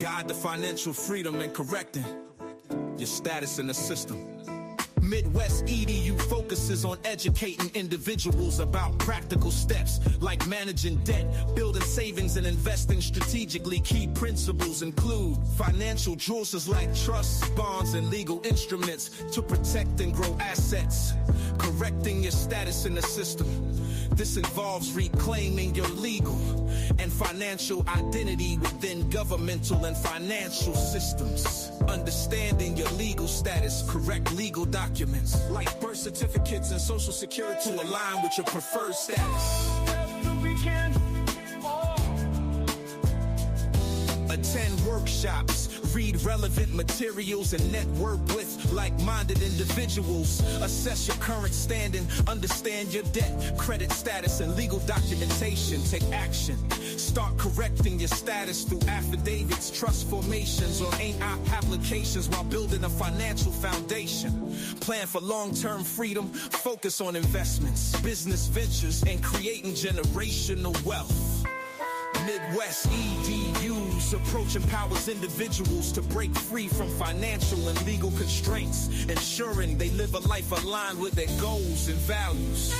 Guide the financial freedom and correcting your status in the system. Midwest EDU focuses on educating individuals about practical steps like managing debt, building savings, and investing strategically. Key principles include financial jewels like trusts, bonds, and legal instruments to protect and grow assets, correcting your status in the system. This involves reclaiming your legal and financial identity within governmental and financial systems. Understanding your legal status, correct legal documents like birth certificates and social security to align with your preferred status. Attend workshops, read relevant materials, and network with like-minded individuals. Assess your current standing, understand your debt, credit status, and legal documentation. Take action. Start correcting your status through affidavits, trust formations, or applications while building a financial foundation. Plan for long-term freedom, focus on investments, business ventures, and creating generational wealth. Midwest EDU's approach empowers individuals to break free from financial and legal constraints, ensuring they live a life aligned with their goals and values.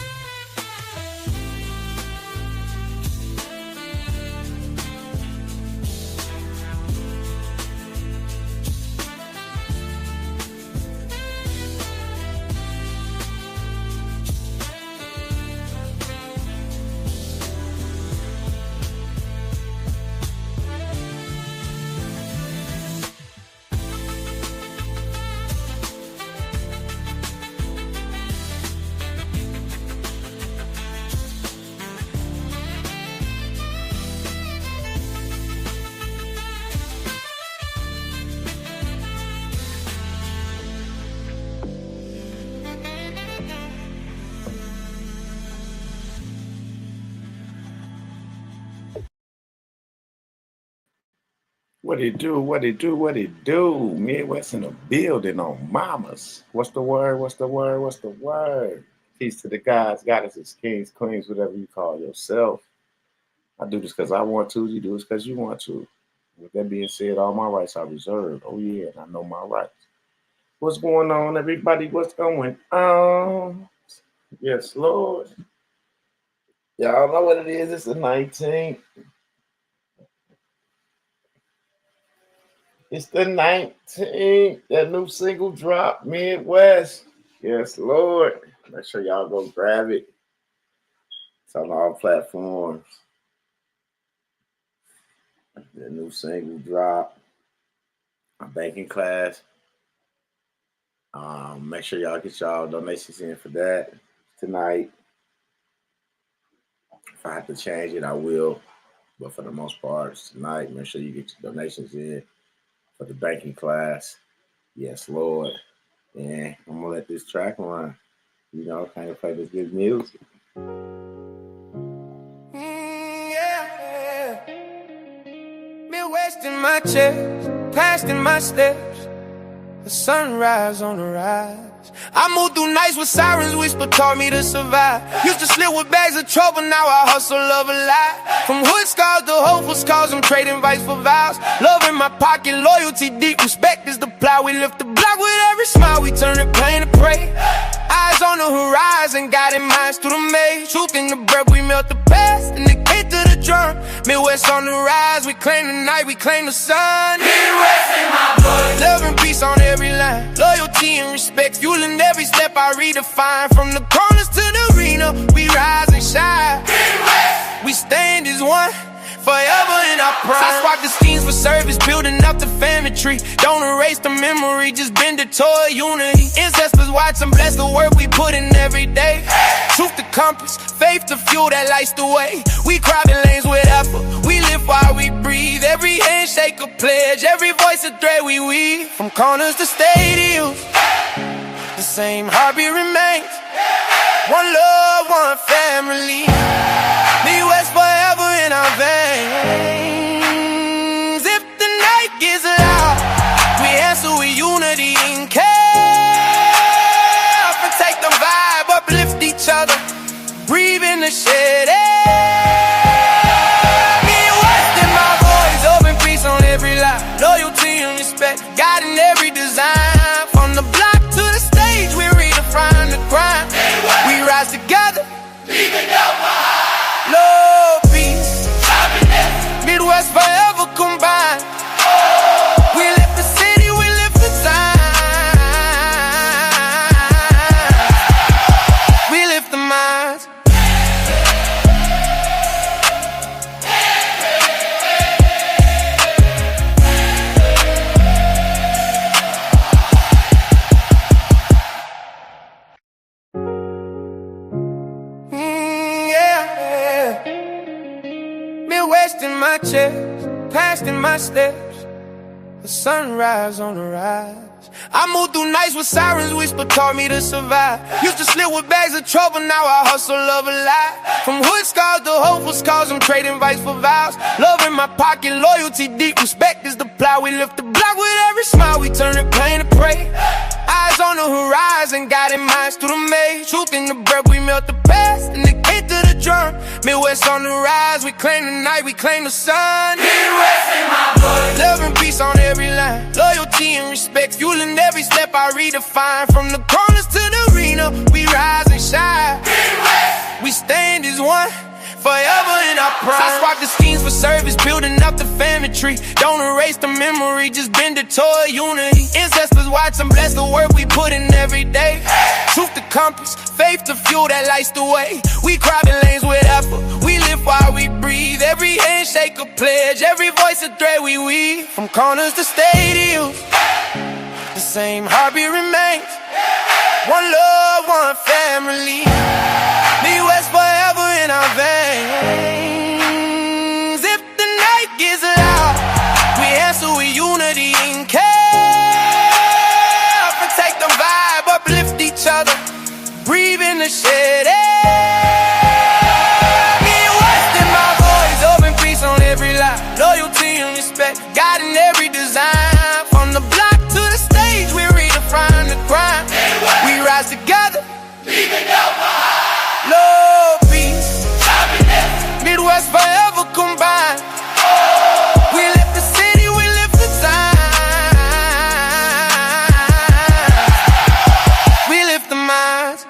What it do, what it do, what it do? Midwest in the building on mamas. What's the word, what's the word, what's the word? Peace to the gods, goddesses, kings, queens, whatever you call yourself. I do this because I want to, you do this because you want to. With that being said, all my rights are reserved. Oh yeah, and I know my rights. What's going on, everybody? What's going on? Yes, Lord. Y'all know what it is. It's the 19th. It's the 19th. That new single drop, Midwest. Yes, Lord. Make sure y'all go grab it. It's on all platforms. The new single drop. My banking class. Make sure y'all get y'all donations in for that tonight. If I have to change it, I will. But for the most part, it's tonight. Make sure you get your donations in for the banking class. Yes, Lord. And I'm gonna let this track run. You know, kind of play this good music. Yeah. Midwest in my chest, past in my steps, the sunrise on the rise. I moved through nights with sirens whisper, taught me to survive. Used to slip with bags of trouble, now I hustle, love a lot. From hood scars to hopeful scars, I'm trading vice for vows. Love in my pocket, loyalty deep, respect is the plow. We lift the block with every smile, we turn the pain to prey. Eyes on the horizon, guiding minds through the maze. Truth in the breath, we melt the past and the gate to the drum. Midwest on the rise, we claim the night, we claim the sun. Midwest in my blood. Love and peace on every line, loyalty and respect fueling every step I redefine. From the corners to the arena, we rise and shine. Midwest. We stand as one, forever in our prime. I swap the schemes for service, building up the family tree. Don't erase the memory, just bend it toward unity. Ancestors watch and bless the work we put in every day. Truth to compass, faith to fuel that lights the way. We crowded lanes with effort, we live while we breathe. Every handshake a pledge, every voice a thread we weave. From corners to stadiums, the same heartbeat remains. One love, one family. Midwest forever in our veins. If the night gets loud, we answer with unity and care. Protect the vibe, uplift each other, breathe in the shade air. Midwest in my voice, open peace on every line. Midwest in my chest, past in my steps, the sunrise on the rise. I moved through nights with sirens whisper, taught me to survive. Used to slip with bags of trouble, now I hustle, love alive. From hood scars to hopeful scars, I'm trading vice for vows. Love in my pocket, loyalty deep, respect is the plow. We lift the block with every smile, we turn it pain to pray. Eyes on the horizon, guiding minds through the maze. Truth in the breath, we melt the past, and the gate to the drum. Midwest on the rise, we claim the night, we claim the sun. Midwest in my blood, love and peace on every line. Loyalty and respect, fueling every step I redefine. From the corners to the arena, we rise and shine. Midwest, we stand as one, forever in our prime. I swap the schemes for service, building up the family tree. Don't erase the memory, just bend it toward unity. Ancestors watch and bless the work we put in every day. Truth the compass, faith the fuel that lights the way. We crowded lanes with effort, we live while we breathe. Every handshake a pledge, every voice a thread we weave. From corners to stadiums, the same heartbeat remains. One love, one family. Midwest forever in our veins. If the night gets loud, we answer with unity and care. Protect the vibe, uplift each other, breathe in the shade air. Midwest in my voice, open peace on every line. Loyalty and respect, guiding every design. From the block to the stage, we redefine the grind. We rise together, leaving no behind. Love, peace, happiness, Midwest forever combined. We lift the city, we lift the time. We lift the minds.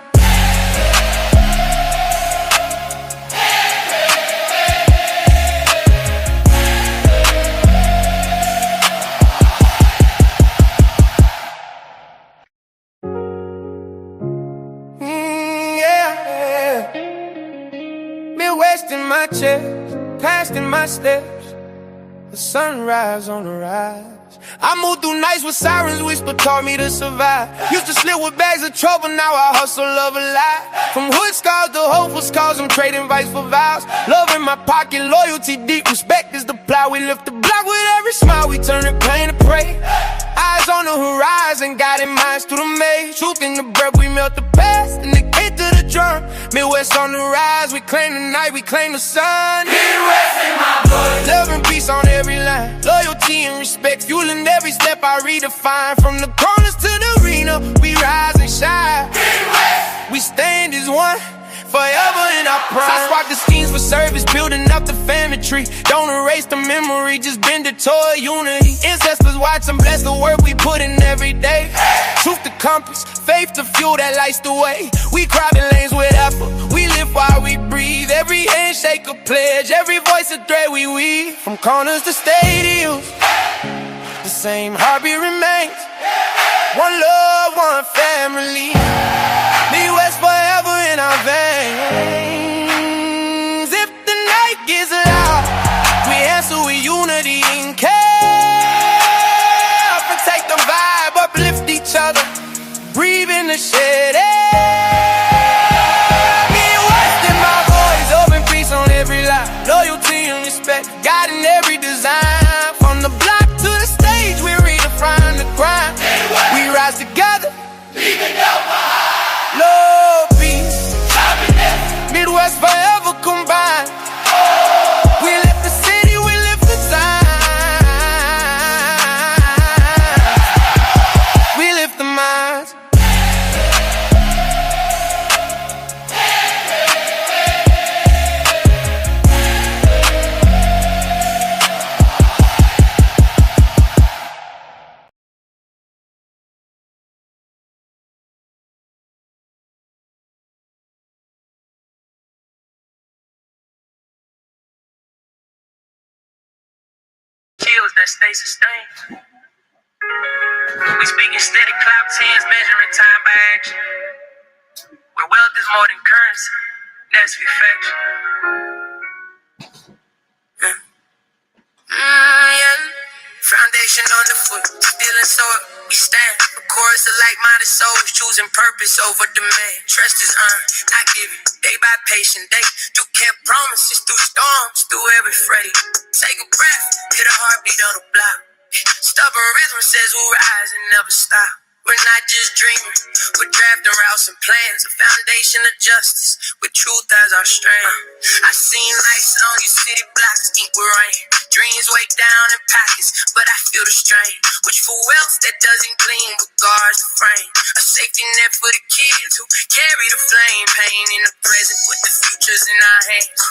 Midwest in my chest, past in my steps, the sunrise on the rise. I moved through nights with sirens whisper, taught me to survive. Used to slip with bags of trouble, now I hustle, love alive. From hood scars to hopeful scars, I'm trading vice for vows. Love in my pocket, loyalty deep, respect is the plow. We lift the block with every smile, we turn it pain to pray. Eyes on the horizon, guiding minds through the maze. Truth in the breath, we melt the past, and the gate to the drum. Midwest on the rise, we claim the night, we claim the sun. Midwest in my blood, love and peace on every line. Loyalty and respect, fueling every step I redefine. From the corners to the arena, we rise and shine. Midwest, we stand as one, forever in our prime. I swap the schemes for service, building up the family tree. Don't erase the memory, just bend it toward unity. Ancestors watch and bless the work we put in every day. Truth the compass, faith the fuel that lights the way. We crowded lanes with effort, we live while we breathe. Every handshake a pledge, every voice a thread we weave. From corners to stadiums, the same heartbeat remains. One love, one family. Midwest forever in our veins. If the night gets loud, we answer with unity and care. Protect the vibe, uplift each other, breathe in the shade air. Midwest in my voice, open peace on every line. Loyalty and respect, guiding every design. From the block to the stage, we redefine the grind. We rise together, leaving no behind. Love, peace, happiness, Midwest forever combined. We lift the city, we lift the time. We lift the minds. Chills that stay sustained. We speaking steady cloud tens, measuring time by action. Where wealth is more than currency, that's reflection. Yeah. Foundation on the foot, still and sword, we stand. chorus of like-minded souls choosing purpose over demand. Trust is earned, not given. Day by patient day. Do kept promises through storms, through every fray. Take a breath, hit a heartbeat on the block. Stubborn rhythm says we'll rise and never stop. We're not just dreaming, we're drafting routes and plans, a foundation of justice, with truth as our strand. I seen lights on your city blocks, ink with rain. Dreams way down in pockets, but I feel the strain. Wishful wealth that doesn't gleam, but guards the frame. A safety net for the kids who carry the flame. Pain in the present, with the futures in our hands.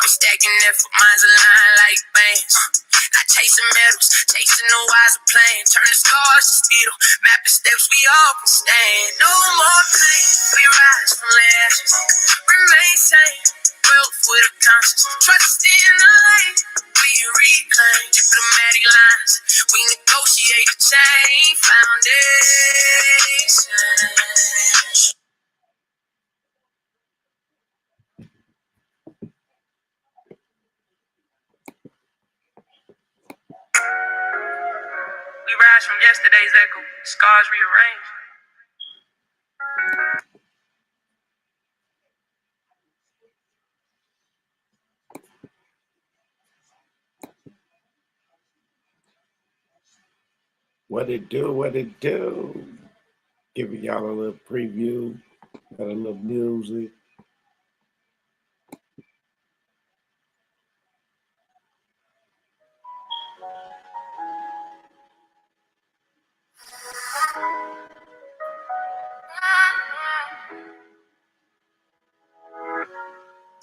I'm stacking effort, minds aligned like bands. Not chasing medals, chasing a wiser plan. Turn the scars to steel, map the steps we all can stand. No more pain, we rise from the ashes. Remain sane, wealth with a conscience. Trust in the light, we reclaim. Diplomatic lines, we negotiate the chain foundation. We rise from yesterday's echo, scars rearranged. What it do? What it do? Giving y'all a little preview, got a little music.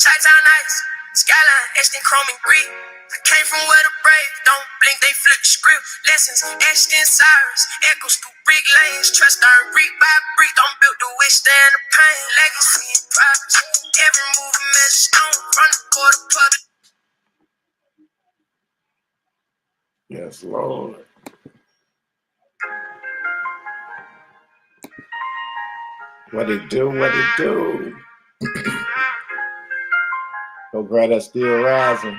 Chi-town nights, skyline etched in chrome and green. I came from where the brave don't blink, they flip the script. Lessons etched in sirens, echoes through brick lanes. Trust earned brick by brick, don't build to withstand the pain. Legacy and progress, every move a measure stone. Run the quarter public. Yes, Lord. What it do? What it do? So glad that's still rising.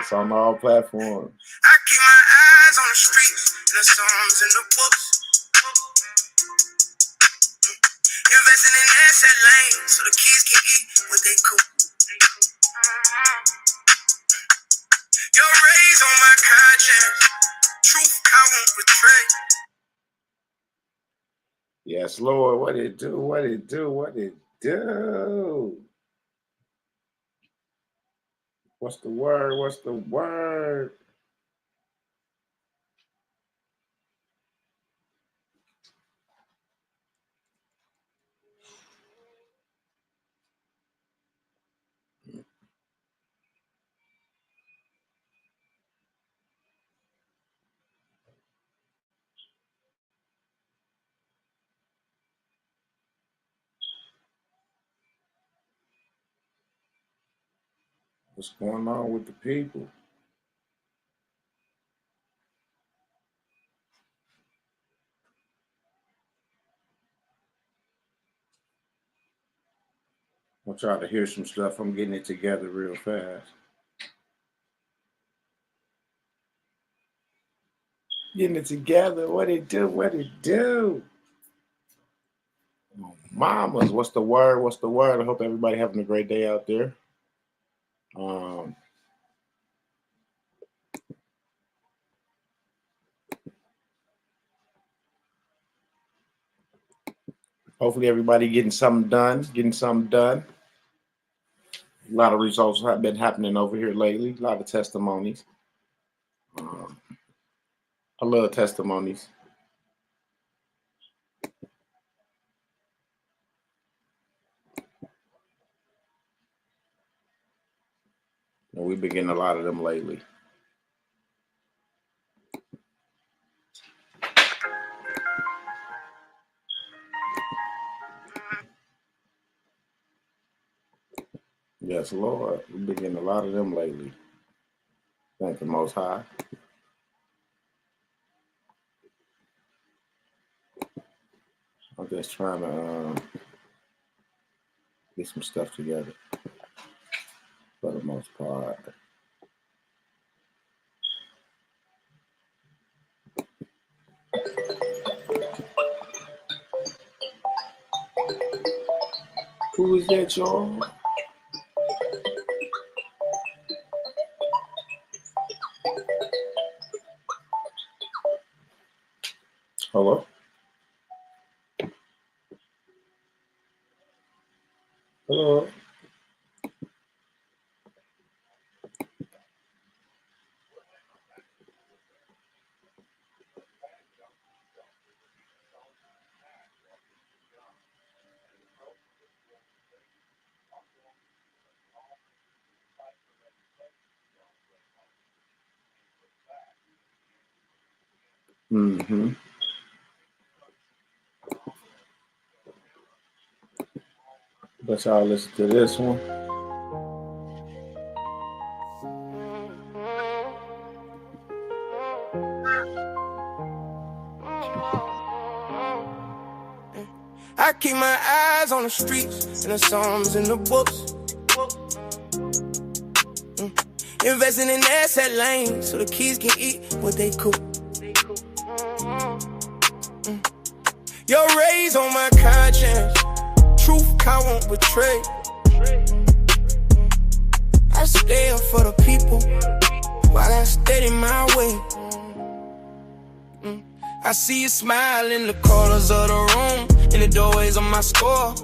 It's on all platforms. I keep my eyes on the streets, and the songs in the books. Investing in asset lanes so the kids can eat what they cook. Your rays on my conscience, truth I won't betray. Yes, Lord. What it do? What it do? What it do? What's the word? What's the word? What's going on with the people? I'll try to hear some stuff. I'm getting it together real fast. Getting it together. What it do? What it do? Oh, mamas, what's the word? What's the word? I hope everybody having a great day out there. Hopefully everybody getting something done. A lot of results have been happening over here lately. A lot of testimonies. I love testimonies. And we've been getting a lot of them lately. Yes, Lord. We've been getting a lot of them lately. Thank the Most High. I'm just trying to get some stuff together for the most part. Who is that, y'all? Hello? Hello? Mm-hmm. But y'all listen to this one. I keep my eyes on the streets and the songs in the books. Investing in asset lanes so the kids can eat what they cook. Your rays on my conscience. Truth I won't betray. I stay up for the people while I steady my way. I see you smile in the corners of the room, in the doorways of my store.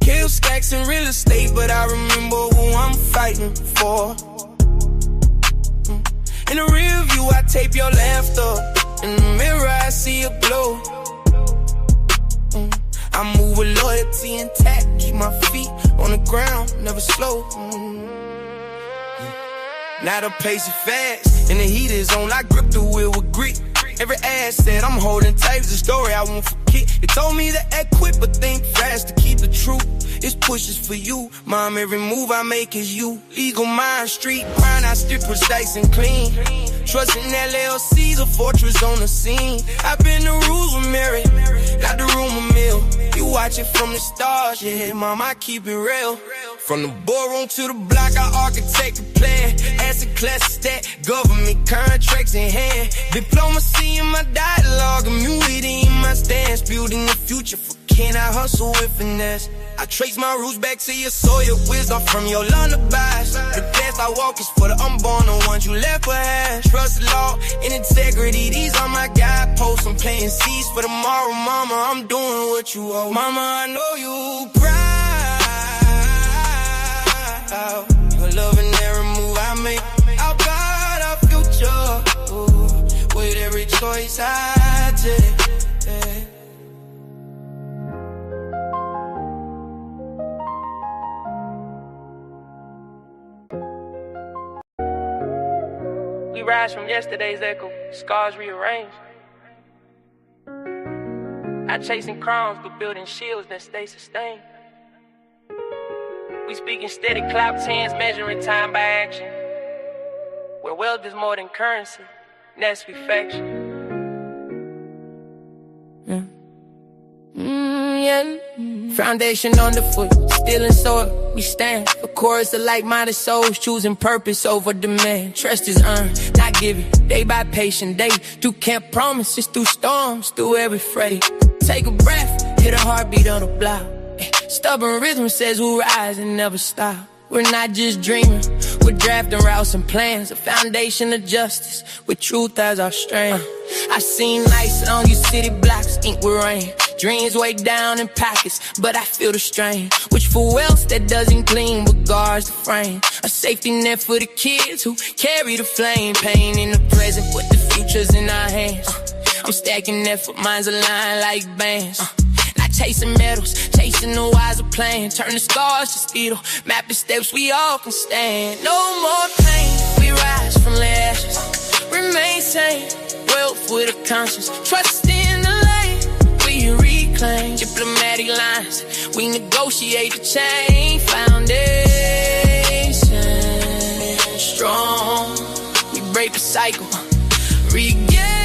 Kill stacks in real estate, but I remember who I'm fighting for. In the rear view, I tape your laughter. In the mirror, I see a glow. I move with loyalty intact, keep my feet on the ground, never slow. Now the pace is fast, and the heat is on, I grip the wheel with grit. Every asset I'm holding tight is a story I won't forget. They told me to act quick, but think fast to keep the truth. This push is for you, mom, every move I make is you. Legal mind, street grind, I still precise and clean. Trusting LLC's a fortress on the scene. I've been the rules with Mary, not the rumor mill. You watch it from the stars, yeah, mom, I keep it real. From the boardroom to the block, I architect a plan. Asset classes that government contracts in hand. Diplomacy in my dialogue, immunity in my stance. Building the future for can I hustle with finesse. I trace my roots back to your soil, wisdom from your lullabies. The path I walk is for the unborn, the ones you left behind. Trust, law, and integrity, these are my guideposts. I'm planting seeds for tomorrow, mama, I'm doing what you owe. Mama, I know you proud. Your love in every move I make. I'll guide our future. Ooh, with every choice I take. We rise from yesterday's echo, scars rearranged. Not chasing crowns, but building shields that stay sustained. We speaking steady, clap hands, measuring time by action. Where wealth is more than currency, that's perfection. Foundation underfoot, still in soil, we stand. A chorus of like-minded souls, choosing purpose over demand. Trust is earned, not given, day by patient day. Through camp promises, through storms, through every fray. Take a breath, hit a heartbeat on the block. Stubborn rhythm says we'll rise and never stop. We're not just dreaming, we're drafting routes and plans. A foundation of justice, with truth as our strength. I seen lights on you city blocks, ink with rain. Dreams way down in pockets, but I feel the strain. Wish for wealth that doesn't gleam, but guards the frame. A safety net for the kids who carry the flame. Pain in the present, but the future's in our hands. I'm stacking effort, minds aligned like bands. Not chasing medals, chasing a wiser plan. Turn the scars to steel, map the steps we all can stand. No more pain, we rise from the ashes. Remain sane, wealth with a conscience. Trust in the lane, we reclaim. Diplomatic lines, we negotiate the chain. Foundation strong, we break the cycle. Regain.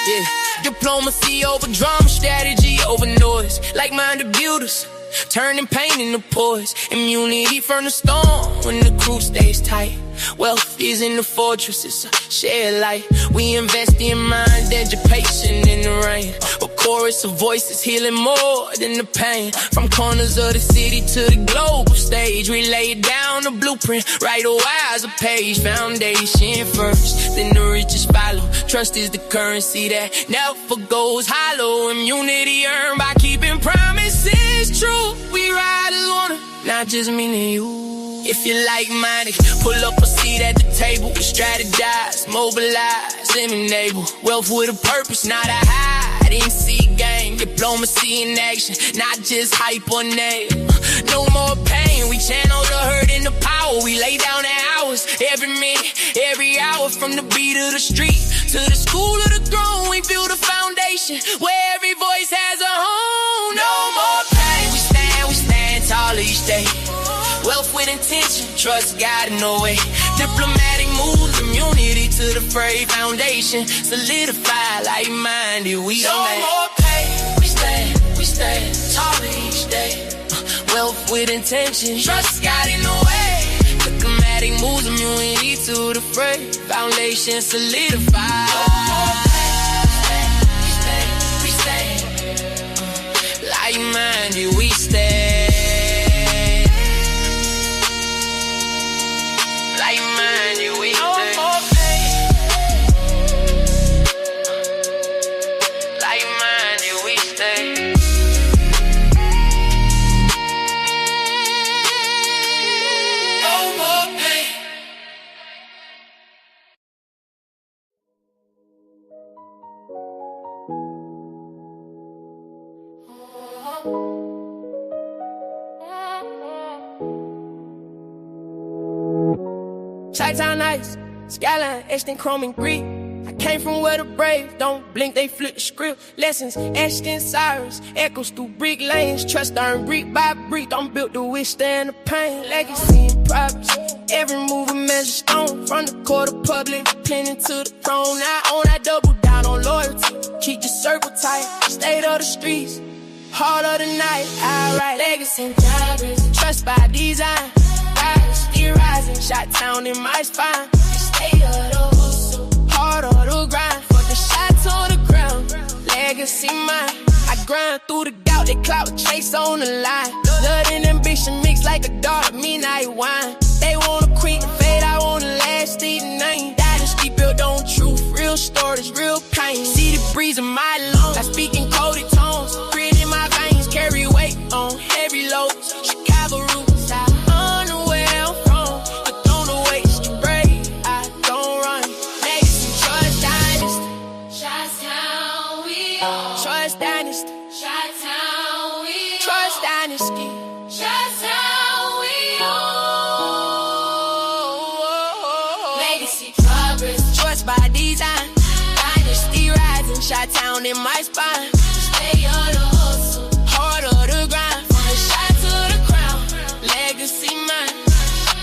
Yeah. Diplomacy over drama, strategy over noise. Like-minded builders, builders, turning pain into poise. Immunity from the storm when the crew stays tight. Wealth is in the fortress, it's a shared light. We invest in mind, education in the rain. A chorus of voices healing more than the pain. From corners of the city to the global stage, we lay down the blueprint, write a wiser page. Foundation first, then the riches follow. Trust is the currency that never goes hollow. Immunity earned by keeping promises true. We riders wanna, not just me and you. If you're like-minded, pull up a seat at the table. We strategize, mobilize, and enable. Wealth with a purpose, not a hide-and-seek game. Diplomacy in action, not just hype or name. No more pain, we channel the hurt into power. We lay down the hours, every minute, every hour. From the beat of the street to the school of the throne, we build a foundation where every voice has a home. No more pain, we stand tall each day. Wealth with intention, trust God in no way. Diplomatic moves, immunity to the fray. Foundation solidify, like-minded, we no more pain, we stand tall each day. Wealth with intention, trust God in no way. Diplomatic moves, immunity to the fray. Foundation solidify. We stand, like-minded, we stand. Like-minded, we stand. Like-minded, we stand. No more pain. Chi-town nights, skyline etched in chrome and grit. I came from where the brave don't blink, they flip the script. Lessons etched in sirens, echoes through brick lanes. Trust earned brick by brick, I'm built to withstand the pain. Legacy and progress, every move a measure stone. From the court of public, planning to the throne. I own, I double down on loyalty. Keep the circle tight, state of the streets, heart of the night. I write legacy and progress, trust by design. Still rising, shot town in my spine. Stay of the hustle, heart of the grind. For the shots on the ground, legacy mine. I grind through the gout, they clout chase on the line. Blood and ambition mixed like a dark midnight wine. They want a quick fade, I want a last name. Dynasty built on truth, real stories, real pain. See the breeze in my lungs, I speak in coded tones. Grit in my veins, carry weight on heavy loads. Chicago roots, Chi-town in my spine. Stay on the hustle, heart of the grind. From the shot to the crown, legacy mine.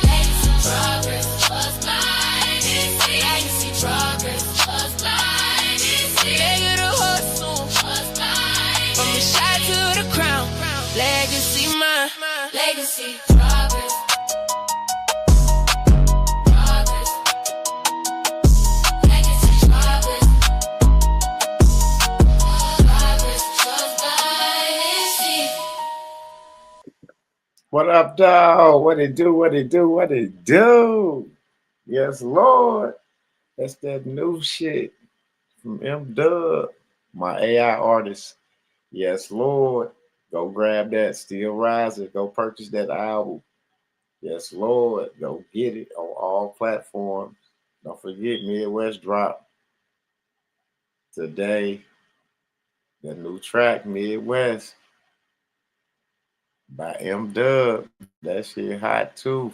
Legacy progress, trust mine. Legacy progress, trust mine. Leg of the hustle, trust mine. From the shot to the crown, legacy mine. Legacy progress. What up, dog? What it do? What it do? What it do? Yes, Lord. That's that new shit from M-Dub, my AI artist. Yes, Lord. Go grab that. Still Rising. Go purchase that album. Yes, Lord. Go get it on all platforms. Don't forget Midwest drop today. The new track, Midwest, by M-Dub. That shit hot too.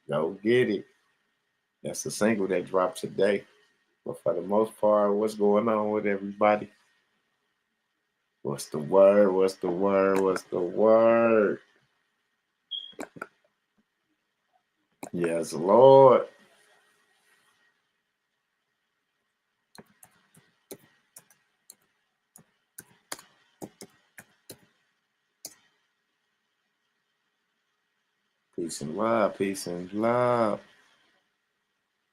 Go get it. That's the single that dropped today. But for the most part, what's going on with everybody? What's the word? What's the word? What's the word? Yes, Lord. Peace and love. Peace and love.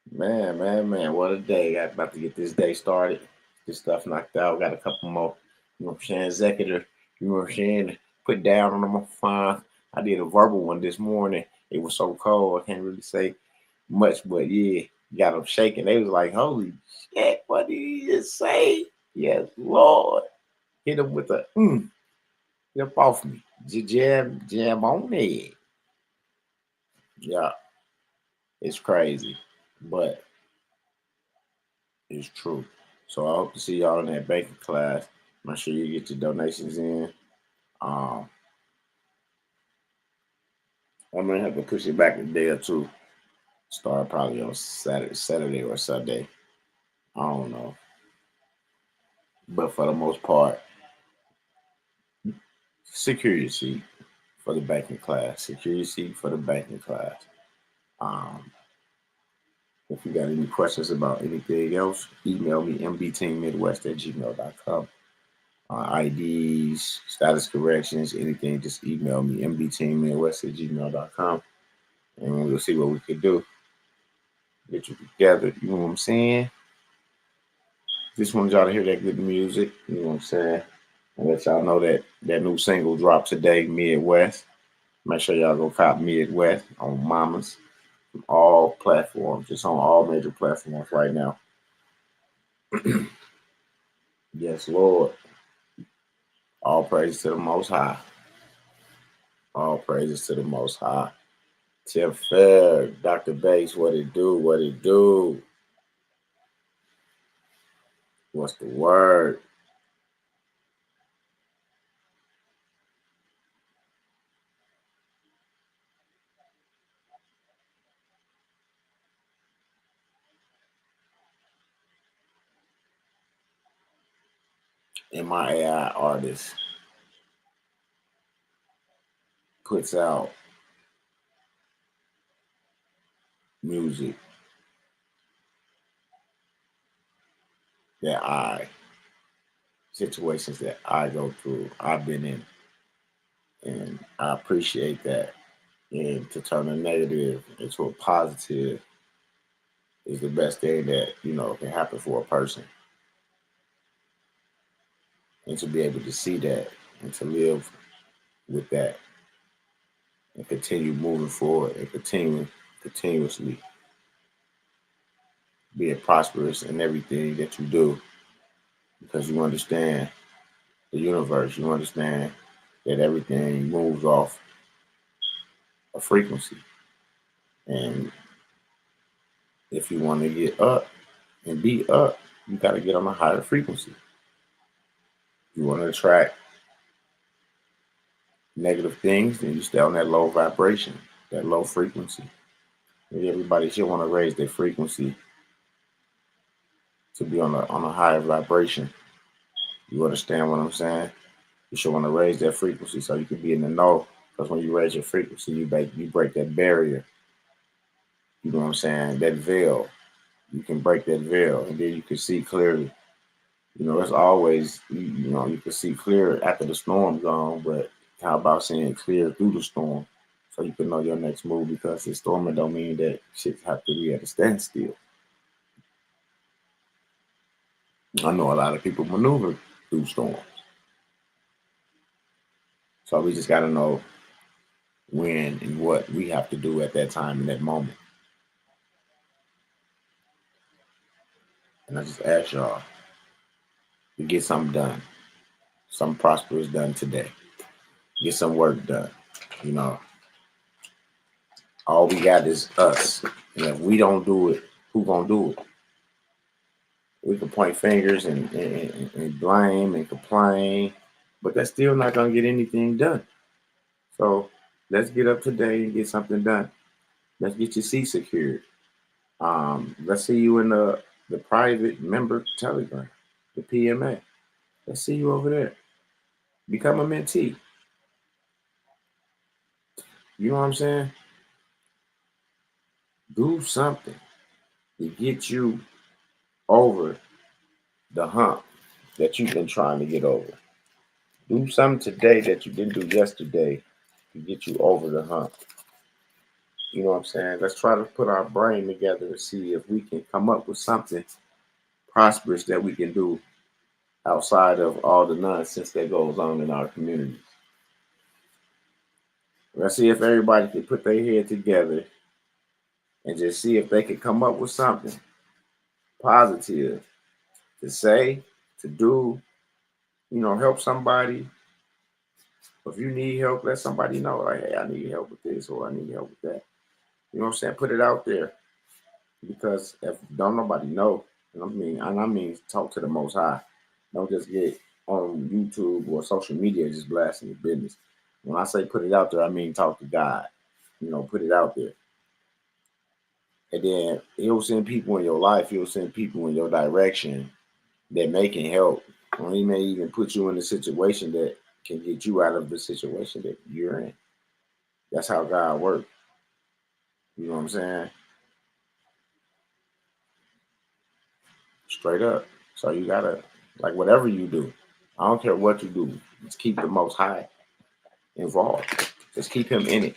Man. What a day. Got about to get this day started. This stuff knocked out. Got a couple more, you know what I'm saying, executive, you know what I'm saying, put down on my phone. I did a verbal one this morning. It was so cold. I can't really say much, but yeah, got them shaking. They was like, holy shit, what did he just say? Yes, Lord. Hit him with a, get up off me. Jam on it. Yeah, it's crazy, but it's true. So I hope to see y'all in that banking class. Make sure you get your donations in. I'm gonna have to push it back a day or two. Start probably on Saturday or Sunday. I don't know. But for the most part, secure your seat for the banking class. Secure your seat for the banking class. If you got any questions about anything else, email me mbteammidwest@gmail.com. IDs, status corrections, anything, just email me mbteammidwest@gmail.com. And we'll see what we can do. Get you together. You know what I'm saying? Just wanted y'all to hear that good music. You know what I'm saying? And let y'all know that that new single dropped today, Midwest. Make sure y'all go cop Midwest on Mamas. All platforms. It's on all major platforms right now. Yes, Lord. All praise to the Most High. All praises to the Most High. Tim Fair, Dr. Bass, what it do? What it do? What's the word? MIAI artist puts out music situations that I go through, I've been in, and I appreciate that. And to turn a negative into a positive is the best thing that, can happen for a person. And to be able to see that and to live with that and continue moving forward and continuously being prosperous in everything that you do, because you understand the universe, you understand that everything moves off a frequency. And if you want to get up and be up, you got to get on a higher frequency. You want to attract negative things, then you stay on that low vibration, that low frequency. Maybe everybody should want to raise their frequency to be on a higher vibration. You understand what I'm saying? You should want to raise that frequency so you can be in the know. Because when you raise your frequency, you break that barrier. You know what I'm saying? That veil. You can break that veil, and then you can see clearly. It's always, you can see clear after the storm's gone, but how about seeing clear through the storm so you can know your next move? Because the storming don't mean that shit have to be at a standstill. I know a lot of people maneuver through storms. So we just got to know when and what we have to do at that time in that moment. And I just ask y'all to get something done. Something prosperous done today. Get some work done. All we got is us. And if we don't do it, who gonna do it? We can point fingers and blame and complain, but that's still not gonna get anything done. So let's get up today and get something done. Let's get your seat secured. Let's see you in the private member Telegram, the PMA. Let's see you over there. Become a mentee. You know what I'm saying? Do something to get you over the hump that you've been trying to get over. Do something today that you didn't do yesterday to get you over the hump. You know what I'm saying? Let's try to put our brain together and see if we can come up with something prosperous that we can do outside of all the nonsense that goes on in our community. Let's see if everybody can put their head together and just see if they can come up with something positive to say, to do, help somebody. If you need help, let somebody know, like, hey, I need help with this or I need help with that. You know what I'm saying? Put it out there. Because if don't nobody know, I mean talk to the Most High. Don't just get on YouTube or social media just blasting your business. When I say put it out there, I mean talk to God. Put it out there. And then he'll send people in your life, he'll send people in your direction that may can help. Or he may even put you in a situation that can get you out of the situation that you're in. That's how God works. You know what I'm saying? Straight up. So you gotta, like, whatever you do, I don't care what you do, just keep the Most High involved. Just keep him in it.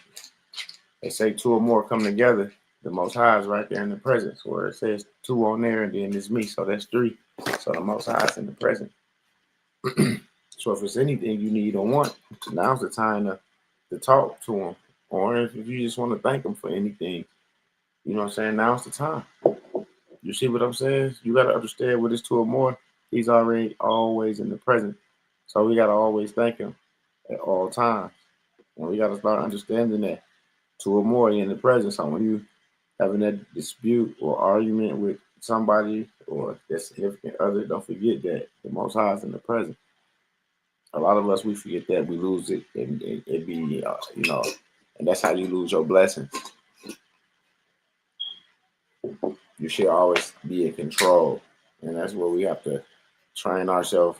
They say two or more come together. The Most High is right there in the presence, where it says two on there and then it's me. So that's three. So the Most High is in the present. So if it's anything you need or want, now's the time to talk to him. Or if you just want to thank him for anything, you know what I'm saying? Now's the time. You see what I'm saying? You got to understand with this two or more, he's already always in the present. So we got to always thank him at all times. And we got to start understanding that two or more in the present. So when you having that dispute or argument with somebody or their significant other, don't forget that the Most High is in the present. A lot of us, we forget that, we lose it, and it be, and that's how you lose your blessings. You should always be in control, and that's where we have to train ourselves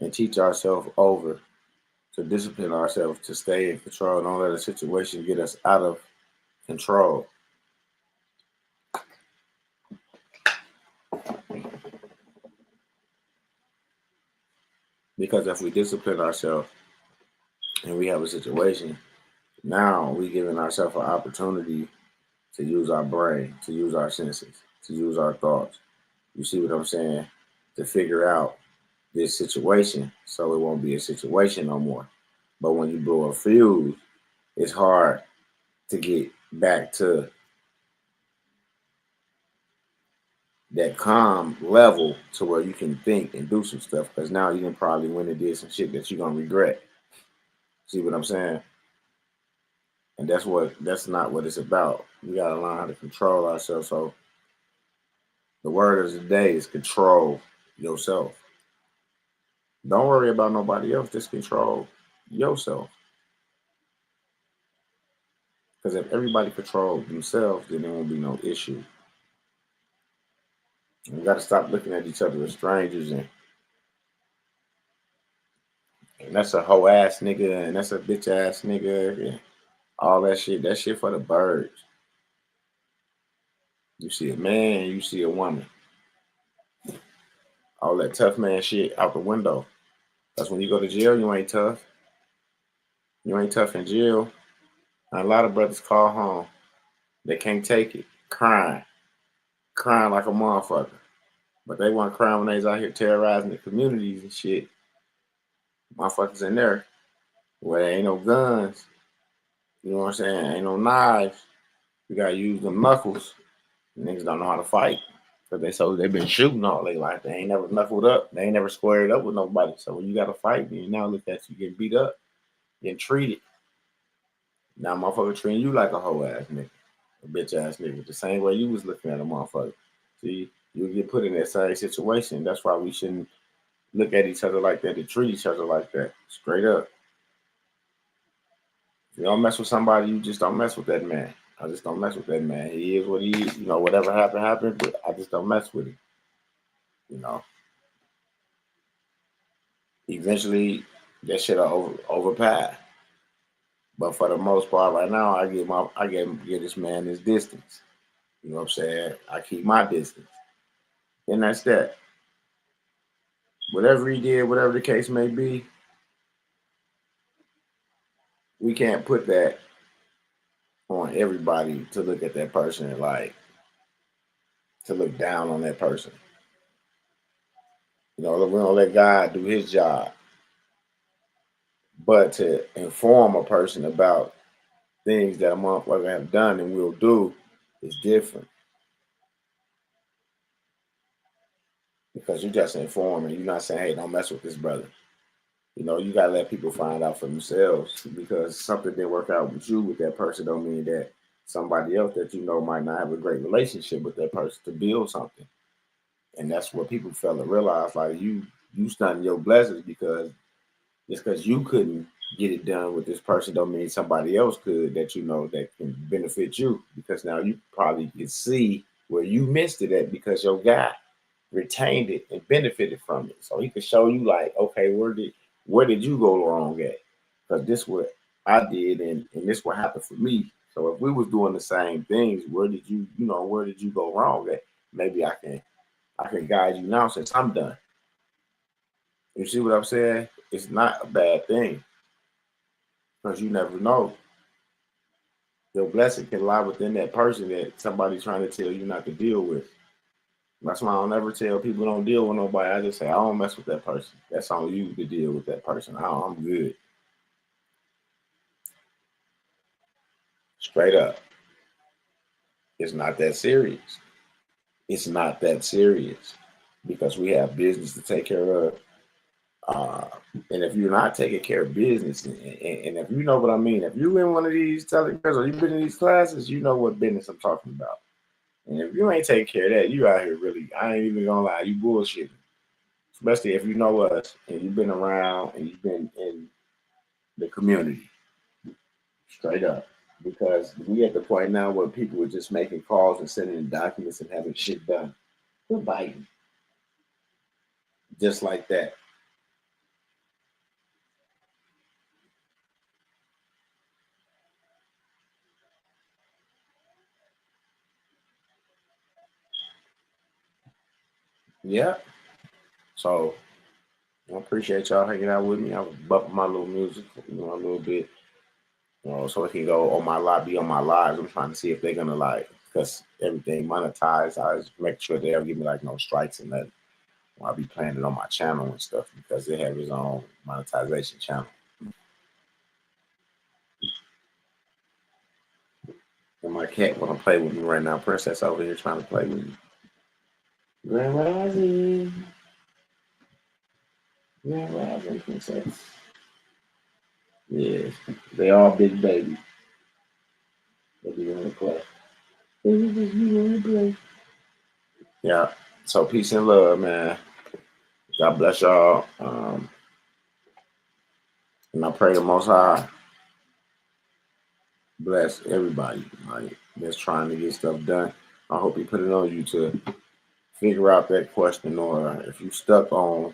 and teach ourselves over to discipline ourselves to stay in control. Don't let a situation get us out of control. Because if we discipline ourselves and we have a situation, now we're giving ourselves an opportunity to use our brain, to use our senses, to use our thoughts. You see what I'm saying? To figure out this situation so it won't be a situation no more. But when you blow a fuse, it's hard to get back to that calm level to where you can think and do some stuff, because now you can probably win and did some shit that you're gonna regret. See what I'm saying? And that's not what it's about. We gotta learn how to control ourselves. So the word of the day is control yourself. Don't worry about nobody else, just control yourself. Because if everybody controls themselves, then there won't be no issue. We got to stop looking at each other as strangers, and that's a hoe ass nigga, and that's a bitch ass nigga, and all that shit. That shit for the birds. You see a man, you see a woman. All that tough man shit out the window. That's when you go to jail, you ain't tough. You ain't tough in jail. And a lot of brothers call home. They can't take it. Crying like a motherfucker. But they weren't crying when they was out here terrorizing the communities and shit. Motherfuckers in there where there ain't no guns. You know what I'm saying? Ain't no knives. You gotta use them knuckles. Niggas don't know how to fight. Because they've been shooting all their life. They ain't never knuckled up. They ain't never squared up with nobody. So when you gotta fight, then now look at you getting beat up, getting treated. Now motherfucker treating you like a hoe ass nigga. A bitch ass nigga. The same way you was looking at a motherfucker. See, you get put in that same situation. That's why we shouldn't look at each other like that and treat each other like that. Straight up. If you don't mess with somebody, you just don't mess with that man. I just don't mess with that man. He is what he is. Whatever happened, but I just don't mess with him. Eventually that shit'll overpass. But for the most part right now, I give this man his distance. You know what I'm saying? I keep my distance. And that's that. Whatever he did, whatever the case may be, we can't put that on everybody to look at that person and like to look down on that person. We don't let God do his job. But to inform a person about things that a motherfucker have done and will do is different. Because you're just informing. You're not saying, hey, don't mess with this brother. You gotta let people find out for themselves, because something didn't work out with you with that person don't mean that somebody else that might not have a great relationship with that person to build something. And that's what people fail to realize. Like you stunting your blessings because just because you couldn't get it done with this person don't mean somebody else could that that can benefit you, because now you probably can see where you missed it at because your guy retained it and benefited from it. So he could show you like, okay, where did you go wrong at? Because this what I did and this what happened for me. So if we was doing the same things, where did you go wrong at? Maybe I can guide you now since I'm done. You see what I'm saying? It's not a bad thing, because you never know. Your blessing can lie within that person that somebody's trying to tell you not to deal with. That's why I don't ever tell people don't deal with nobody. I just say, I don't mess with that person. That's on you to deal with that person. I'm good. Straight up. It's not that serious. It's not that serious, because we have business to take care of. And if you're not taking care of business, and if you know what I mean, if you're in one of these telegrams or you've been in these classes, you know what business I'm talking about. And if you ain't taking care of that, you out here really, I ain't even gonna lie, you bullshitting. Especially if you know us and you've been around and you've been in the community. Straight up. Because we at the point now where people are just making calls and sending in documents and having shit done. We're biting. Just like that. Yeah. So I appreciate y'all hanging out with me. I was bumping my little music, a little bit, so it can go on my live, be on my lives. I'm trying to see if they're gonna like, because everything monetized. I just make sure they don't give me like no strikes and nothing. I'll be playing it on my channel and stuff, because they have his own monetization channel. And my cat wanna play with me right now. Princess over here trying to play with me. Grand Rising. Grand Rising, Princess. Yeah, they all big baby. They be in the play. Yeah. So peace and love, man. God bless y'all. And I pray the Most High bless everybody that's trying to get stuff done. I hope He put it on you to figure out that question, or if you stuck on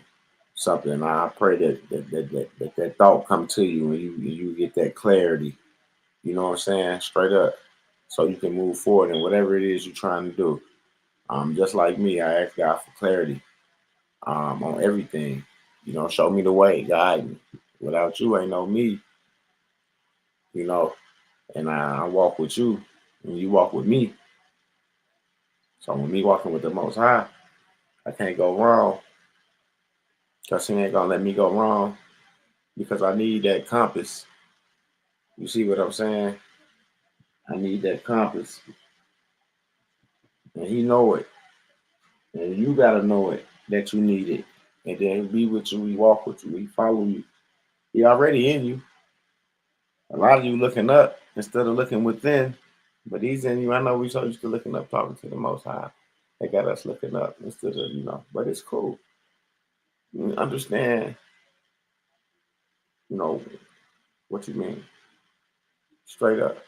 something, I pray that thought come to you and you get that clarity. You know what I'm saying? Straight up, so you can move forward in whatever it is you're trying to do. Just like me, I ask God for clarity on everything. Show me the way, guide me. Without you, ain't no me. And I walk with you, and you walk with me. So when me walking with the Most High, I can't go wrong, because He ain't gonna let me go wrong, because I need that compass. You see what I'm saying? I need that compass, and He know it, and you gotta know it that you need it, and then He be with you. He walk with you. He follow you. He already in you. A lot of you looking up instead of looking within, but He's in you. I know we so used to looking up, talking to the Most High. They got us looking up instead of, but it's cool. You understand, what you mean. Straight up.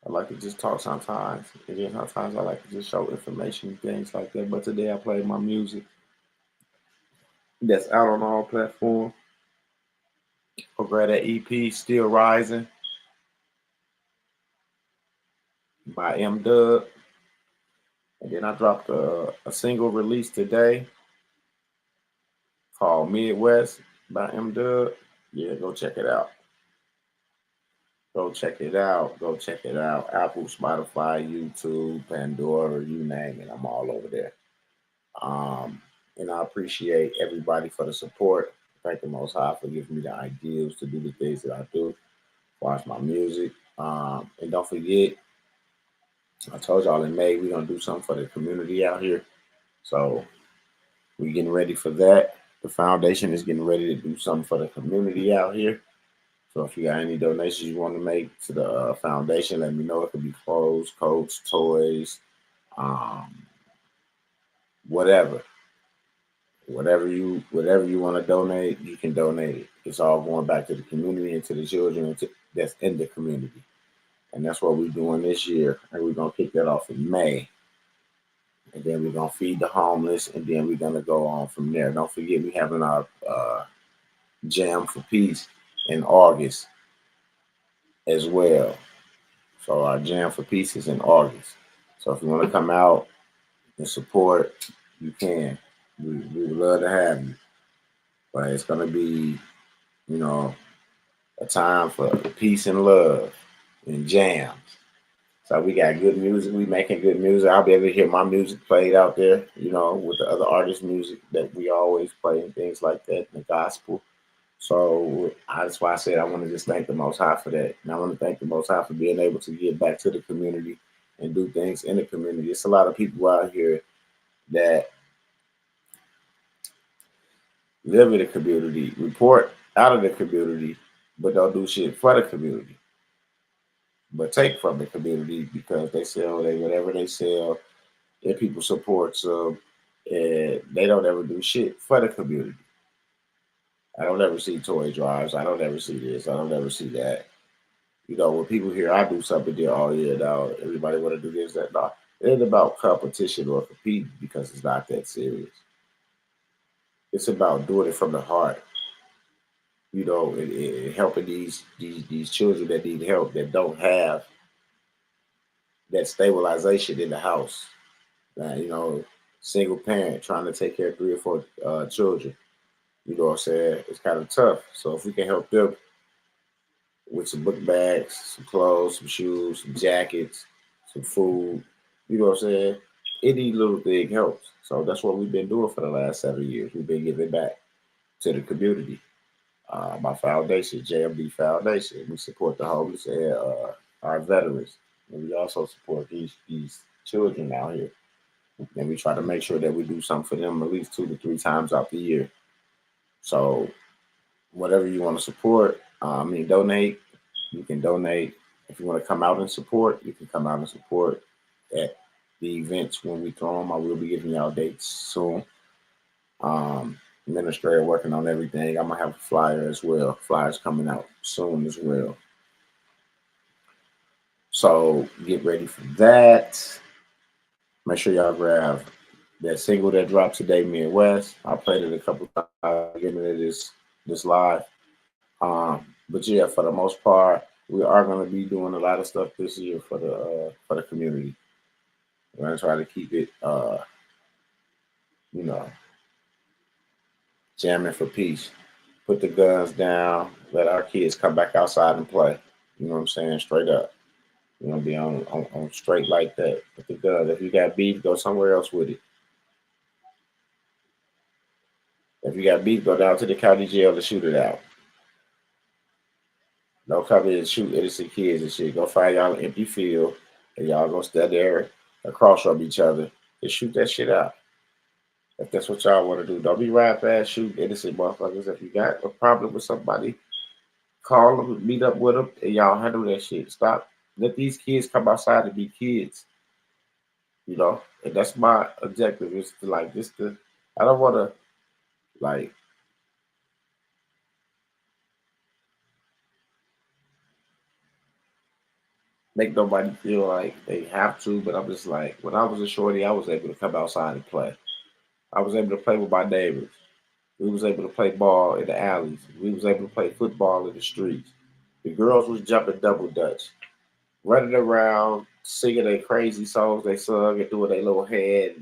I like to just talk sometimes. And then sometimes I like to just show information and things like that. But today I played my music that's out on all platforms. Go grab that EP, Still Rising, by M Dub. And then I dropped a single release today called Midwest by M Dub. Yeah, go check it out. Go check it out. Go check it out. Apple, Spotify, YouTube, Pandora, you name it. I'm all over there. Um, and I appreciate everybody for the support. Thank the Most High for giving me the ideas to do the things that I do. Watch my music. And don't forget, I told y'all in May we're gonna do something for the community out here. So we're getting ready for that. The foundation is getting ready to do something for the community out here. So if you got any donations you want to make to the foundation, let me know. It could be clothes, coats, toys, um, whatever. Whatever you want to donate, you can donate it. It's all going back to the community and to the children that's in the community. And that's what we're doing this year. And we're going to kick that off in May. And then we're going to feed the homeless. And then we're going to go on from there. Don't forget, we're having our Jam for Peace in August as well. So our Jam for Peace is in August. So if you want to come out and support, you can. We would love to have you. But it's going to be, a time for peace and love and jams. So we got good music. We making good music. I'll be able to hear my music played out there, with the other artists' music that we always play and things like that, the gospel. So that's why I said I want to just thank the Most High for that. And I want to thank the Most High for being able to give back to the community and do things in the community. It's a lot of people out here that live in the community, report out of the community, but don't do shit for the community. But take from the community because they sell whatever they sell, and people support them, and they don't ever do shit for the community. I don't ever see toy drives. I don't ever see this. I don't ever see that. When people hear I do something, they're now everybody want to do this, that, no. It ain't about competition or competing because it's not that serious. It's about doing it from the heart. And helping these children that need help that don't have that stabilization in the house. Single parent trying to take care of 3 or 4 children. You know what I'm saying? It's kind of tough. So if we can help them with some book bags, some clothes, some shoes, some jackets, some food, you know what I'm saying? Any little thing helps. So that's what we've been doing for the last 7 years. We've been giving back to the community. My foundation, JMD Foundation, we support the homeless and our veterans. And we also support these children out here. And we try to make sure that we do something for them at least 2 to 3 times out the year. So whatever you want to support, donate, you can donate. If you want to come out and support, you can come out and support at the events when we throw them. I will be giving y'all dates soon. Administrator working on everything. I'm going to have a flyer as well. Flyers coming out soon as well. So get ready for that. Make sure y'all grab that single that dropped today, Midwest. I played it a couple times giving it this live. But yeah, for the most part, we are going to be doing a lot of stuff this year for the community. We're going to try to keep it, jamming for peace. Put the guns down. Let our kids come back outside and play. You know what I'm saying? Straight up. You want to be on straight like that. Put the guns. If you got beef, go somewhere else with it. If you got beef, go down to the county jail to shoot it out. Don't come in and shoot innocent kids and shit. Go find y'all an empty field and y'all go stand there across from each other and shoot that shit out. If that's what y'all want to do, don't be right fast shooting innocent motherfuckers. If you got a problem with somebody, call them, meet up with them, and y'all handle that shit. Stop. Let these kids come outside and be kids. And that's my objective is to I don't want to make nobody feel like they have to, but I'm just like, when I was a shorty, I was able to come outside and play. I was able to play with my neighbors. We was able to play ball in the alleys. We was able to play football in the streets. The girls was jumping double dutch, running around, singing their crazy songs they sung and doing their little head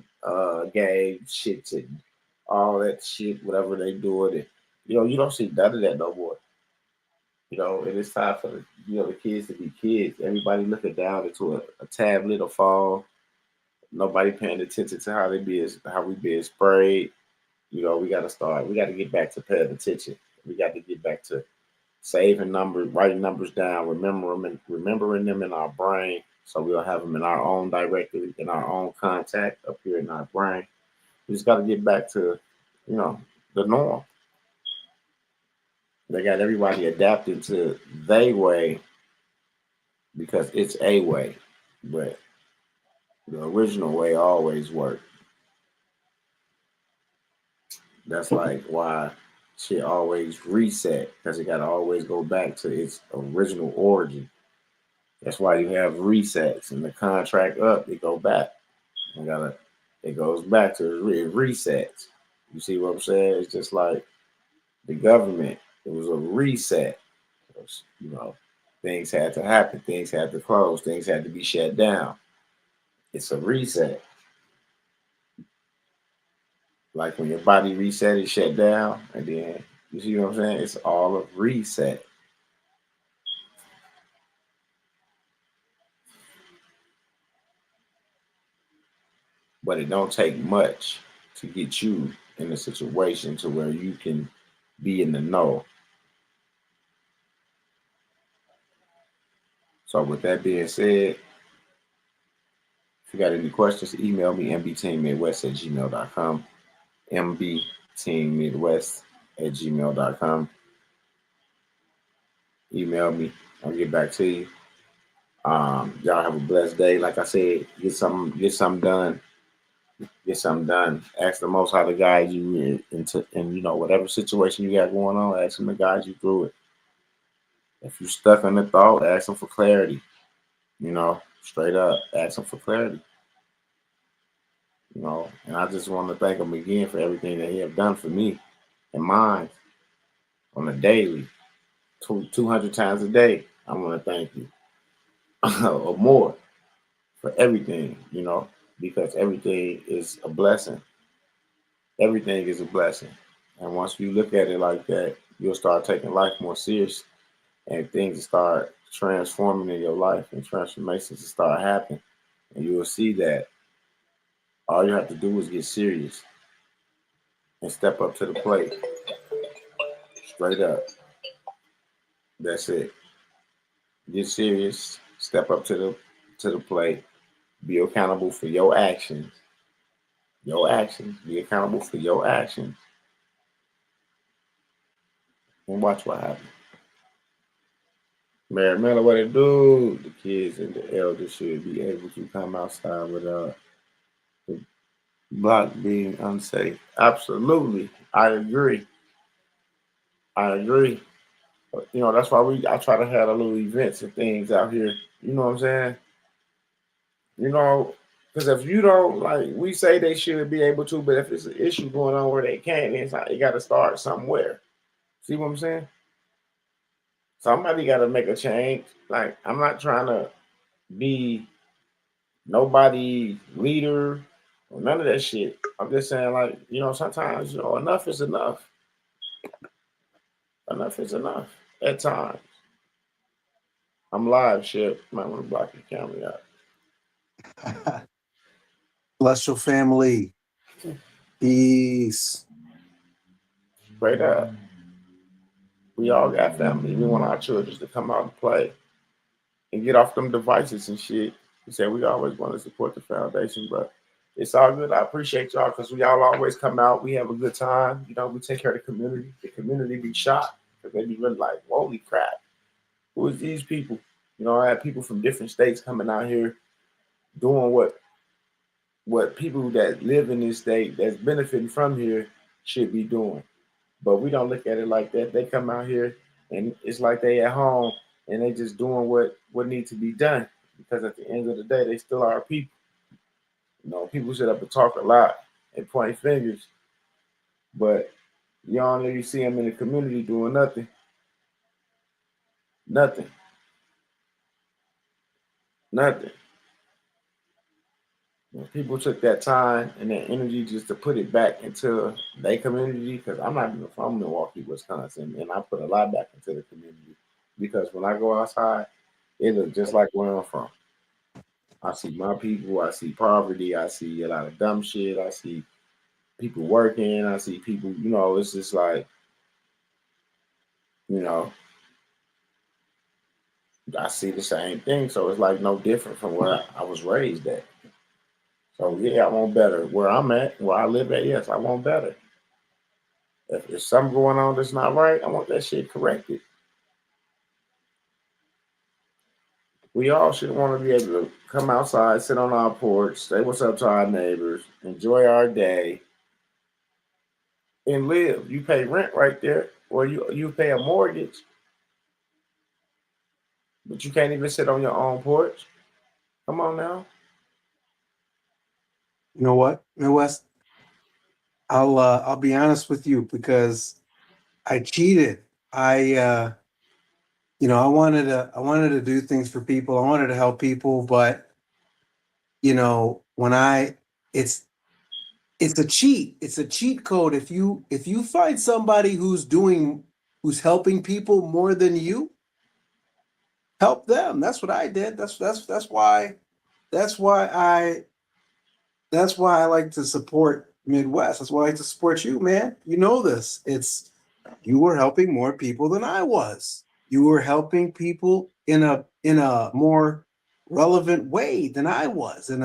game shit and all that shit, whatever they doing. And, you don't see none of that no more. It is time for the kids to be kids. Everybody looking down into a tablet or phone. Nobody paying attention to how we being sprayed. We got to start. We got to get back to paying attention. We got to get back to saving numbers, writing numbers down, remembering them in our brain, so we'll have them in our own directory, in our own contact up here in our brain. We just got to get back to, the norm. They got everybody adapted to their way because it's a way, but the original way always worked. That's like why shit always reset, because it got to always go back to its original origin. That's why you have resets and the contract up, it go back. It goes back to it resets. You see what I'm saying? It's just like the government. It was a reset. Things had to happen. Things had to close. Things had to be shut down. It's a reset. Like when your body reset, it shut down, and then you see what I'm saying? It's all a reset. But it don't take much to get you in a situation to where you can be in the know. So with that being said, if you got any questions, email me mbteammidwest@gmail.com. mbteammidwest@gmail.com. Email me. I'll get back to you. Y'all have a blessed day. Like I said, get something done. Get something done. Ask the Most High to guide you into whatever situation you got going on. Ask him to guide you through it. If you're stuck on the thought, ask him for clarity. Straight up, ask him for clarity. And I just want to thank him again for everything that he have done for me and mine on a daily, 200 times a day. I want to thank you or more for everything, because everything is a blessing. Everything is a blessing. And once you look at it like that, you'll start taking life more serious, and things start transforming in your life, and transformations will start happening. And you will see that all you have to do is get serious and step up to the plate. Straight up. That's it. Get serious, step up to the plate, be accountable for your actions. Be accountable for your actions. And watch what happens. Mary Miller, what it do? The kids and the elders should be able to come outside without the block being unsafe. Absolutely. I agree. But, that's why I try to have a little events and things out here. You know what I'm saying? Because if you don't, we say they should be able to, but if it's an issue going on where they can't, it's like you got to start somewhere. See what I'm saying? Somebody got to make a change. Like, I'm not trying to be nobody leader or none of that shit. I'm just saying, sometimes, enough is enough. Enough is enough at times. I'm live, shit. Might want to block your camera out. Bless your family. Peace. Straight up. We all got family. We want our children to come out and play and get off them devices and shit. We said we always want to support the foundation, but it's all good. I appreciate y'all because we all always come out. We have a good time. We take care of the community. The community be shocked because they be really like, holy crap, who is these people? I have people from different states coming out here doing what people that live in this state that's benefiting from here should be doing. But we don't look at it like that. They come out here and it's like they at home and they just doing what needs to be done, because at the end of the day, they still are people. People sit up and talk a lot and point fingers, but you don't really see them in the community doing nothing. Nothing. People took that time and that energy just to put it back into their community, because I'm not even from Milwaukee, Wisconsin, and I put a lot back into the community. because when I go outside, it looks just like where I'm from. I see my people. I see poverty. I see a lot of dumb shit. I see people working. I see people. It's just like you know, I see the same thing. So it's like no different from where I was raised at. So yeah, I want better. Where I'm at, where I live at, yes, I want better. If there's something going on that's not right, I want that shit corrected. We all should want to be able to come outside, sit on our porch, say what's up to our neighbors, enjoy our day, and live. You pay rent right there, or you pay a mortgage, but you can't even sit on your own porch. Come on now. You know what, Midwest? I'll be honest with you because I cheated. I wanted to do things for people. I wanted to help people, but when it's it's a cheat. It's a cheat code. If you find somebody who's helping people more than you, help them. That's what I did. That's why I like to support Midwest. That's why I like to support you, man. You know this. You were helping more people than I was. You were helping people in a more relevant way than I was. In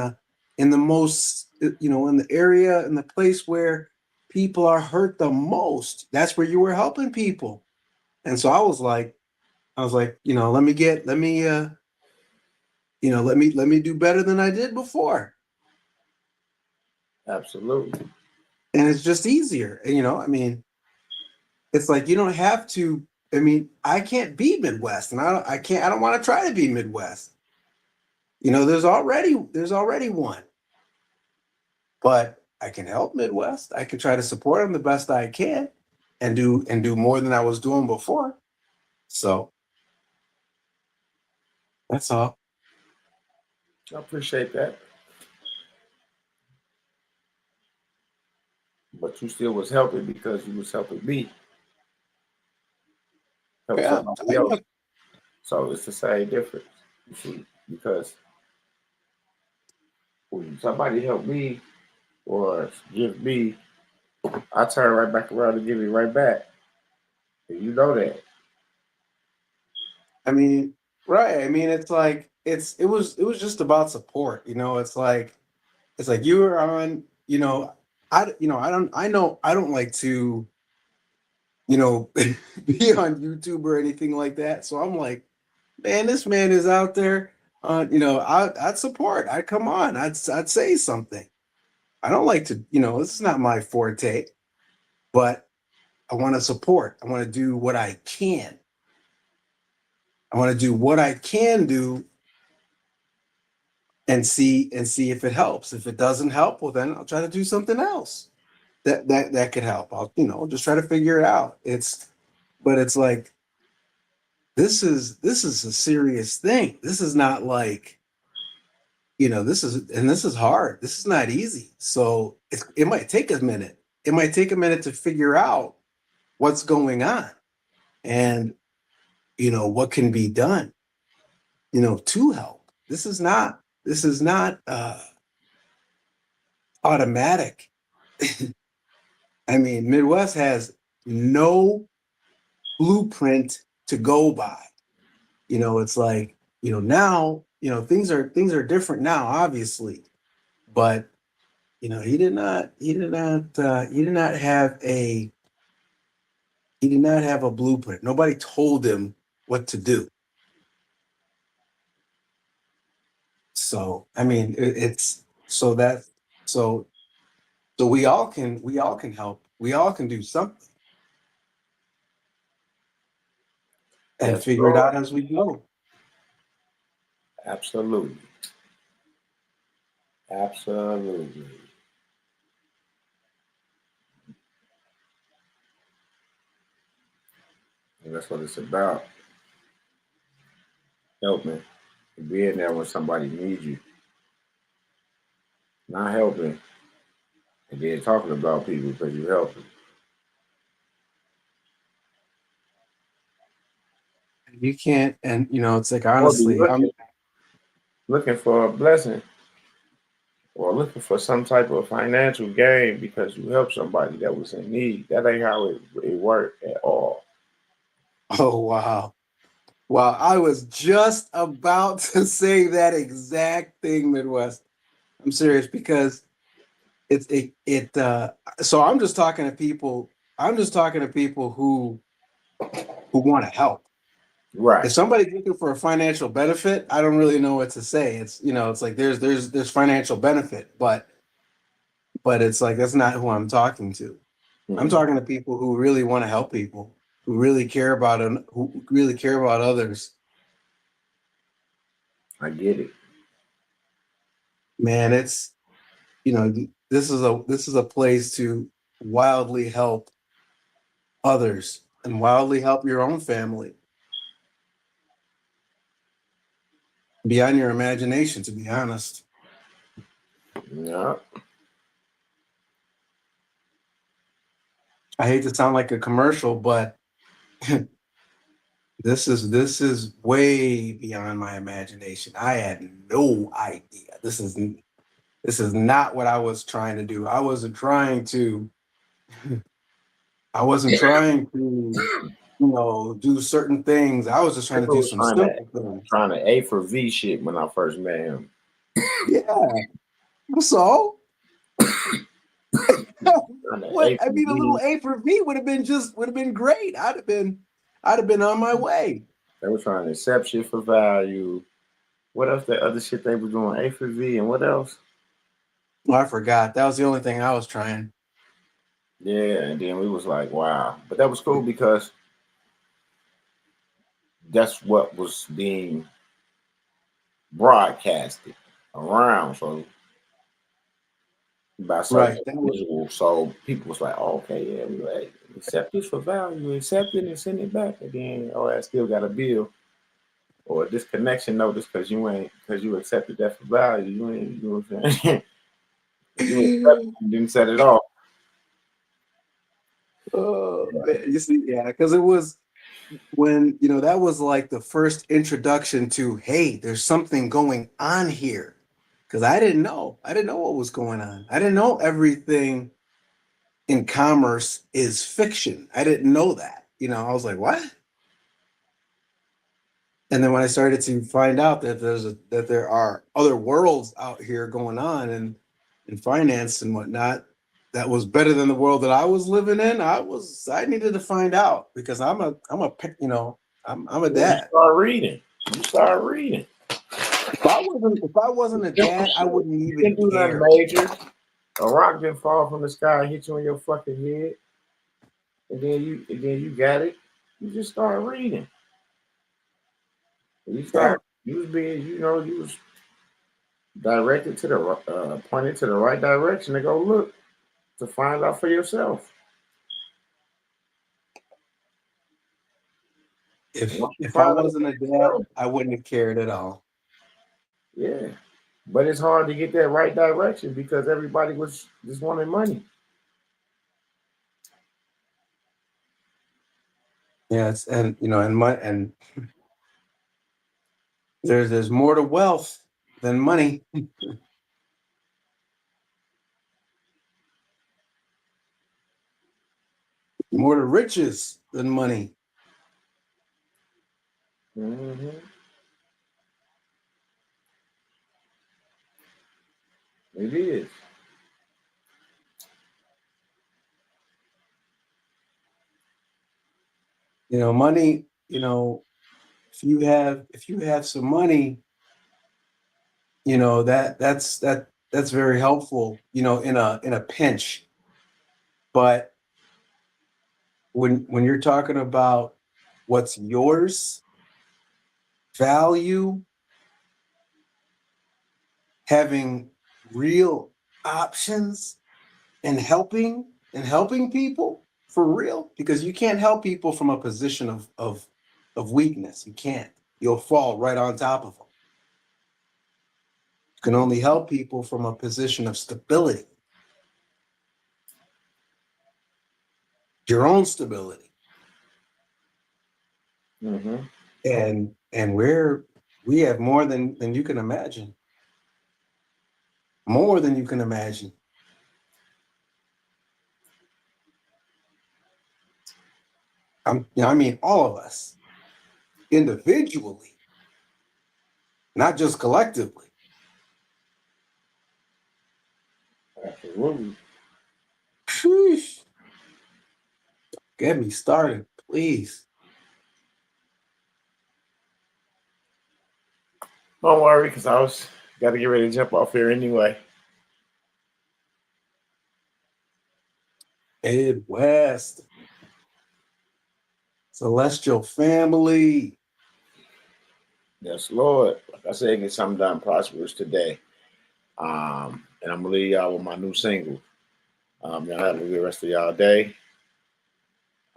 the most in the area, in the place where people are hurt the most. That's where you were helping people. And so I was like, let me do better than I did before. Absolutely. And it's just easier. And it's like you don't have to. I can't be Midwest, and I don't want to try to be Midwest. There's already one, but I can help Midwest. I can try to support them the best I can, and do more than I was doing before. So that's all. I appreciate that. But you still was helping because you was helping me help Yeah, somebody else. So it's the same difference, you see, because when somebody help me or give me, I turn right back around and give it right back. And you know that. Right. It's like it was just about support. It's like you were on. I don't like to be on YouTube or anything like that. So I'm like, man, this man is out there. I'd support. I'd come on. I'd say something. I don't like to. This is not my forte, but I want to support. I want to do what I can. I want to do what I can do and see if it helps. If it doesn't help, well then I'll try to do something else that could help. I'll just try to figure it out. But it's like this is a serious thing. This is not like this is hard. This is not easy. So it might take a minute. It might take a minute to figure out what's going on and what can be done to help. This is not automatic. Midwest has no blueprint to go by. It's like, now, things are different now, obviously. But, he did not have a blueprint. Nobody told him what to do. So, it's so we all can help. We all can do something and Yes, figure it Lord. out as we go. Absolutely. Absolutely. And that's what it's about. Helping. And being there when somebody needs you. Not helping and then talking about people because you help them. You can't, and it's like Or be honestly, looking for a blessing or looking for some type of financial gain because you helped somebody that was in need. That ain't how it worked at all. oh wow. Wow, I was just about to say that exact thing, Midwest. I'm serious because so I'm just talking to people. I'm just talking to people who want to help. Right. If somebody's looking for a financial benefit, I don't really know what to say. It's like there's financial benefit, but it's like that's not who I'm talking to. I'm Mhm. talking to people who really want to help people, who really care about who really care about others. I get it. Man, it's this is a place to wildly help others and wildly help your own family beyond your imagination, to be honest. Yeah. I hate to sound like a commercial, but this is way beyond my imagination. I had no idea. This is not what I was trying to do. I wasn't trying to, do certain things. I was just trying to People do was some simple things. trying to A for V shit when I first met him. Yeah. So Trying to what A I for mean, a little V. A for V would have been great. I'd have been on my way. They were trying to accept shit for value. What else? The other shit they were doing? A for V and what else? Well, I forgot. That was the only thing I was trying. Yeah, and then we was like, wow. But that was cool because that's what was being broadcasted around. So by certain Right. That was, individuals, so people was like, oh, okay, yeah, we like accept this for value, accept it and send it back. And then, oh, I still got a bill or a disconnection notice because you accepted that for value. You ain't, you know what I'm saying? You accepted, you didn't set it off. oh, man, you see, yeah, because it was when that was like the first introduction to, hey, there's something going on here. Because I didn't know what was going on. I didn't know everything in commerce is fiction. I didn't know that. I was like, what? And then when I started to find out that that there are other worlds out here going on and in finance and whatnot, that was better than the world that I was living in. I needed to find out because I'm a Well, you dad. start reading. You start reading. If I wasn't a dad, I wouldn't You even didn't do nothing care. major. A rock didn't fall from the sky and hit you on your fucking head, and then you got it. You just start reading. You Yeah. start. You was being, you was directed to the pointed to the right direction to go look to find out for yourself. And once you If I find out wasn't for a dad, yourself, I wouldn't have cared at all. yeah. But it's hard to get that right direction because everybody was just wanting money. Yeah, and there's more to wealth than money. More to riches than money. Hmm. It is. Money, if you have some money, that's very helpful, in a pinch. But when you're talking about what's yours, value, having real options and helping people for real, because you can't help people from a position of weakness. You can't. You'll fall right on top of them. You can only help people from a position of stability, your own stability. Hmm. And we have more than you can imagine. More than you can imagine. I mean, all of us individually, not just collectively. Absolutely. Sheesh. Get me started, please. Don't worry, because I was got to get ready to jump off here anyway. Midwest. Celestial family. Yes, Lord. Like I said, get something done prosperous today. And I'm gonna leave y'all with my new single. Y'all have a good rest of y'all day.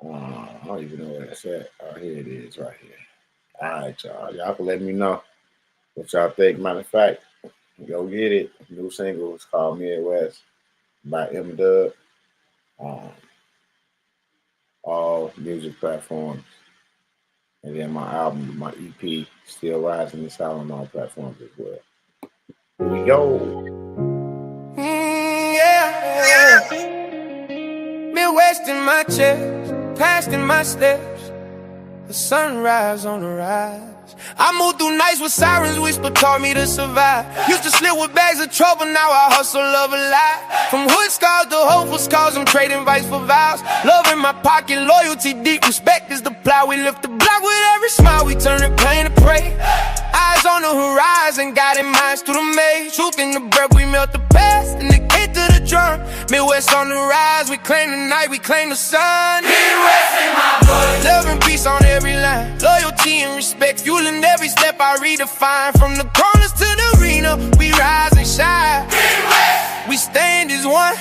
I don't even know where that's at. Oh, here it is, right here. All right, y'all. Y'all can let me know what y'all think. Matter of fact, go get it. New single is called Midwest by M-Dub. All music platforms. And then my album, my EP, Still Rising, is out on all platforms as well. Here we go. Yeah. Midwest in my chest, past in my steps, the sunrise on the rise. I moved through nights with sirens whisper, taught me to survive. Used to slip with bags of trouble, now I hustle, love a lie. From hood scars to hopeful scars, I'm trading vice for vows. Love in my pocket, loyalty deep, respect is the plow. We lift the block with every smile, we turn it pain to pray. Eyes on the horizon, guiding minds through the maze. Truth in the breath, we melt the past and the gate to the drum. Midwest on the rise, we claim the night, we claim the sun. Midwest in my blood. Love and peace on every line, loyalty and respect fueling every step I redefine. From the corners to the arena, we rise and shine. Midwest. We stand as one,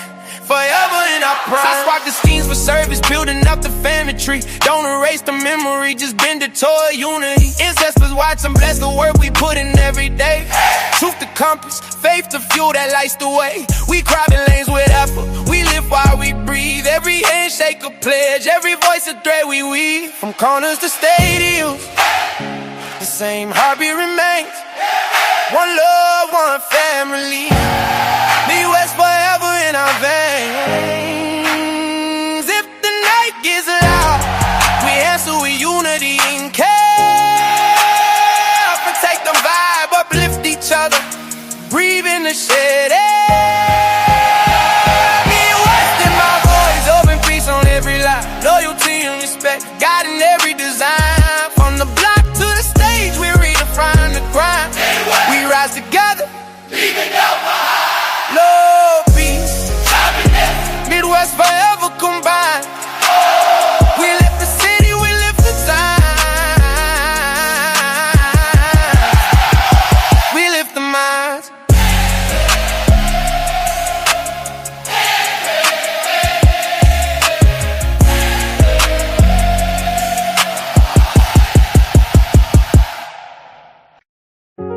forever in our prime. I swap the schemes for service, building up the family tree. Don't erase the memory, just bend it toward unity. Ancestors watch and bless the work we put in every day. Truth to compass, faith to fuel that lights the way. We crowding lanes with effort, we live while we breathe. Every handshake a pledge, every voice a thread we weave. From corners to stadiums, the same heartbeat remains. One love, one family. Midwest forever in our veins. If the night gets loud, we answer with unity and care. Protect the vibe, uplift each other. Breathe in the shade.